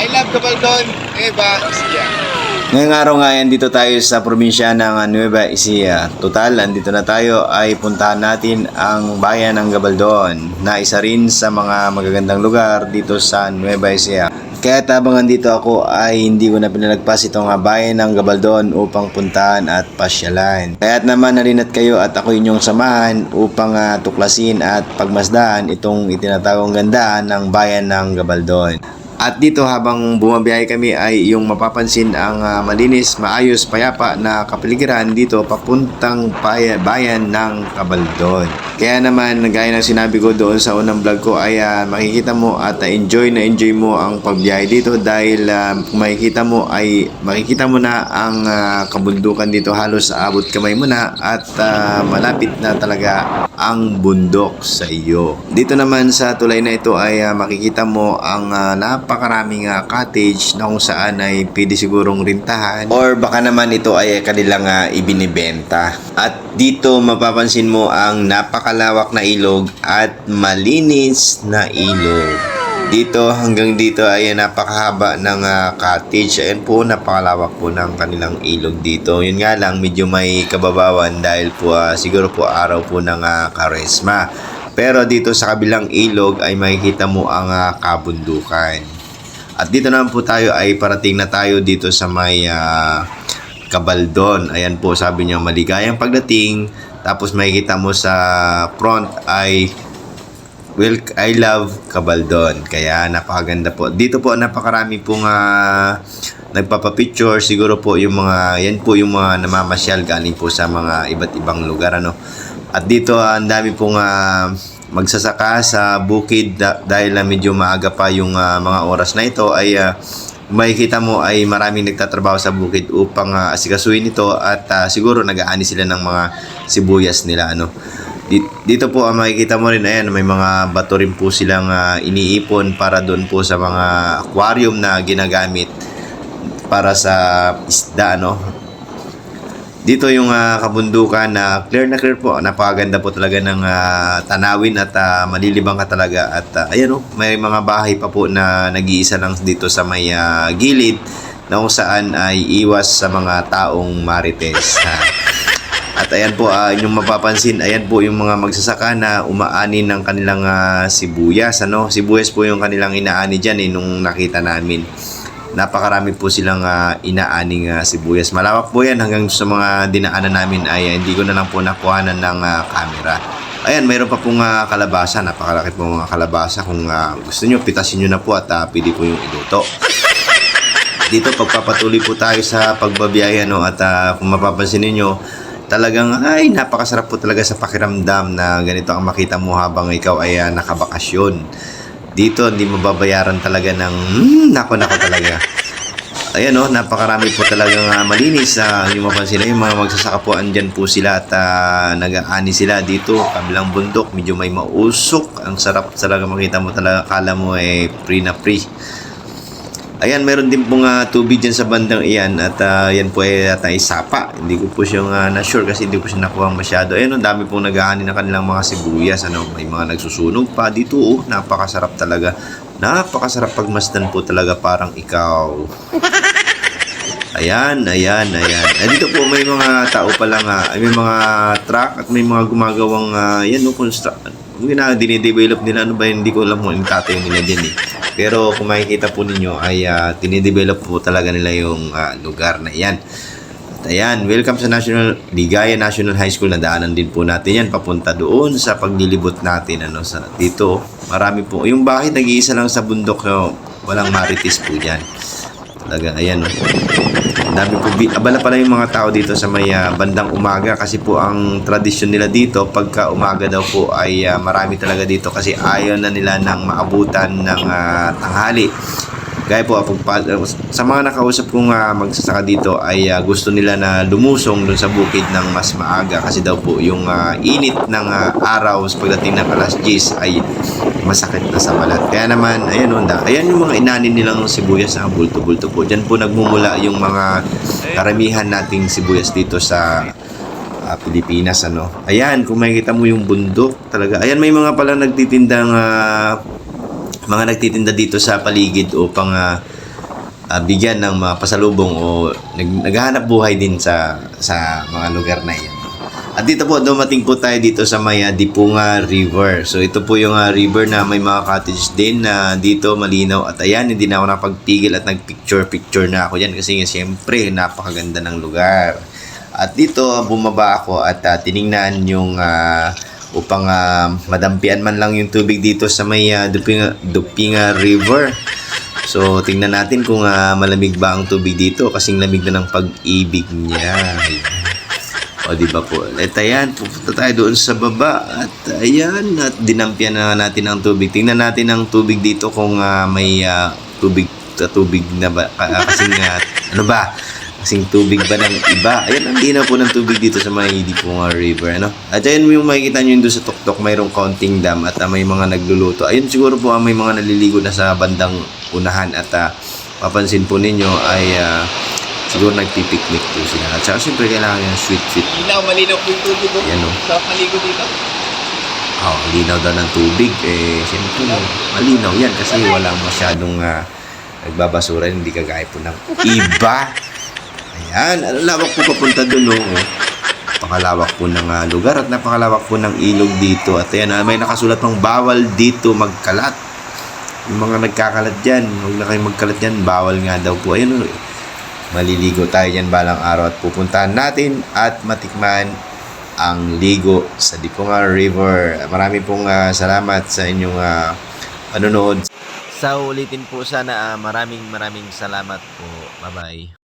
I love Gabaldon, Nueva Ecija. Ngayong araw nga yan, dito tayo sa probinsya ng Nueva Ecija. Total, andito na tayo ay puntahan natin ang bayan ng Gabaldon na isa rin sa mga magagandang lugar dito sa Nueva Ecija. Kaya habang andito ako ay hindi ko na pinalagpas itong bayan ng Gabaldon upang puntahan at pasyalan. Kaya't naman nalinat kayo at ako inyong samahan upang tuklasin at pagmasdan itong itinatawang ganda ng bayan ng Gabaldon. At dito habang bumabiyahe kami ay yung mapapansin ang malinis, maayos, payapa na kapaligiran dito papuntang bayan ng Gabaldon. Kaya naman, gaya ng sinabi ko doon sa unang vlog ko ay makikita mo at enjoy mo ang pagbiyahe dito dahil makikita mo na ang kabundukan dito, halos abot kamay mo na at malapit na talaga ang bundok sa iyo. Dito naman sa tulay na ito ay makikita mo ang napakaraming cottage na kung saan ay pwede sigurong rintahan or baka naman ito ay kanilang ibinibenta. At dito mapapansin mo ang napakalawak na ilog at malinis na ilog. Dito hanggang dito ay napakahaba ng cottage. Ayan po, napakalawak po ng kanilang ilog dito. Yun nga lang, medyo may kababawan dahil po siguro po araw po ng Karesma. Pero dito sa kabilang ilog ay makikita mo ang kabundukan. At dito naman po tayo ay parating na tayo dito sa may Gabaldon. Ayan po, sabi niya maligayang pagdating. Tapos makikita mo sa front ay I love Gabaldon. Kaya napakaganda po. Dito po napakarami pong nagpapapicture. Siguro po yung mga, yan po yung mga namamasyal galing po sa mga iba't ibang lugar, ano. At dito ang dami pong magsasaka sa bukid dahil medyo maaga pa yung mga oras na ito ay makikita mo ay maraming nagtatrabaho sa bukid upang asikasuhin ito at siguro nag-aani sila ng mga sibuyas nila, ano. Dito po makikita mo rin, ayan, may mga bato rin po silang iniipon para doon po sa mga aquarium na ginagamit para sa isda, no. Dito yung kabundukan na clear po, napakaganda po talaga ng tanawin at malilibang ka talaga. At ayan, may mga bahay pa po na nag-iisa lang dito sa may gilid na kung saan ay iwas sa mga taong marites. At ayan po, inyong mapapansin, ayan po yung mga magsasaka na umaani ng kanilang sibuyas, ano. Sibuyas po yung kanilang inaani dyan nung nakita namin. Napakarami po silang inaaning sibuyas. Malawak po yan hanggang sa mga dinaanan namin ay hindi ko na lang po nakuhanan ng camera. Ayan, mayroon pa pong kalabasa. Napakalaki po mga kalabasa. Kung gusto nyo, pitasin nyo na po at pwede po yung iluto. Dito, pagpapatuloy po tayo sa pagbabiyahe, no, at kung mapapansin niyo talagang ay napakasarap po talaga sa pakiramdam na ganito ang makita mo habang ikaw ay nakabakasyon. Dito hindi mababayaran talaga ng nako talaga. Ayan, napakarami po talagang malinis. Yung mapansin na yung mga magsasaka po, andyan po sila at nag-aani sila dito kabilang bundok. Medyo may mausok. Ang sarap talaga makita mo talaga. Akala mo free na free. Ayan, meron din pong tubig dyan sa bandang iyan at yan po ay sapa. Hindi ko po siya na-sure kasi hindi ko siya nakuha masyado. Ayan, ang dami pong nag-aani ng kanilang mga sibuyas. Ano, may mga nagsusunog pa dito. Napakasarap talaga. Napakasarap pagmasdan po talaga, parang ikaw. Ayan. Dito po may mga tao pa lang. May mga truck at may mga gumagawang dinidevelop nila. Ano ba yun? Hindi ko alam kung itatayo nila dyan Pero kung makikita po ninyo ay tinidevelop po talaga nila yung lugar na yan. At ayan, welcome sa Ligaya National High School. Nadaanan din po natin yan papunta doon sa paglilibot natin. Dito, marami po. Yung bahay nag-iisa lang sa bundok. Walang marites po dyan. Talaga, ayan. Dami po. Abala pala yung mga tao dito sa may bandang umaga kasi po ang tradisyon nila dito pagka umaga daw po ay marami talaga dito kasi ayaw na nila ng maabutan ng tanghali. Gaya po, sa mga nakausap kong magsasaka dito ay gusto nila na lumusong dun sa bukid ng mas maaga kasi daw po yung init ng araw sa pagdating ng alas 10 ay masakit na sa balat. Kaya naman, ayan yung mga inanin nilang sibuyas na bulto-bulto po. Diyan po nagmumula yung mga karamihan nating sibuyas dito sa Pilipinas, ano. Ayan, kung makikita mo yung bundok talaga. Ayan, may mga pala nagtitinda dito sa paligid upang bigyan ng mga pasalubong o naghahanap buhay din sa mga lugar na yan. At dito po, dumating po tayo dito sa may Dipunga River. So ito po yung river na may mga cottage din na dito malinaw. At ayan, hindi na ako nakapagpigil at nagpicture-picture na ako dyan kasi siyempre napakaganda ng lugar. At dito bumaba ako at tiningnan yung upang madampian man lang yung tubig dito sa may Dupinga River. So tingnan natin kung malamig ba ang tubig dito, kasing lamig na ng pag-ibig niya. O di ba po? At ayan, pupunta tayo doon sa baba at ayan, at dinampian na natin ang tubig. Tingnan natin ang tubig dito kung may tubig na ba kasing ano ba? Kasing tubig ba ng iba? Ayan, ang linaw po ng tubig dito sa may Dipunga River, ano? At ayan mo yung makikita nyo doon sa tuktok, mayroong counting dam at may mga nagluluto. Ayun, siguro po may mga naliligo na sa bandang unahan at papansin po ninyo ay siguro nagpipiknik po sila. At saka siyempre kailangan yung sweet. Malinaw po yung tubig. Yan o. Sarap maligo dito. Linaw daw ng tubig. Siyempre, malinaw yan kasi walang masyadong nagbabasura. Hindi kagaya po ng iba. Ayan, lawak po papunta doon. Napakalawak po ng lugar at napakalawak po ng ilog dito. At ayan, may nakasulat pang bawal dito magkalat. Yung mga nagkakalat dyan, huwag na kayo magkalat dyan, bawal nga daw po. Ayun, maliligo tayo dyan balang araw at pupuntahan natin at matikman ang ligo sa Dipunga River. Marami pong salamat sa inyong panonood. Sa ulitin po sana, maraming salamat po. Bye-bye.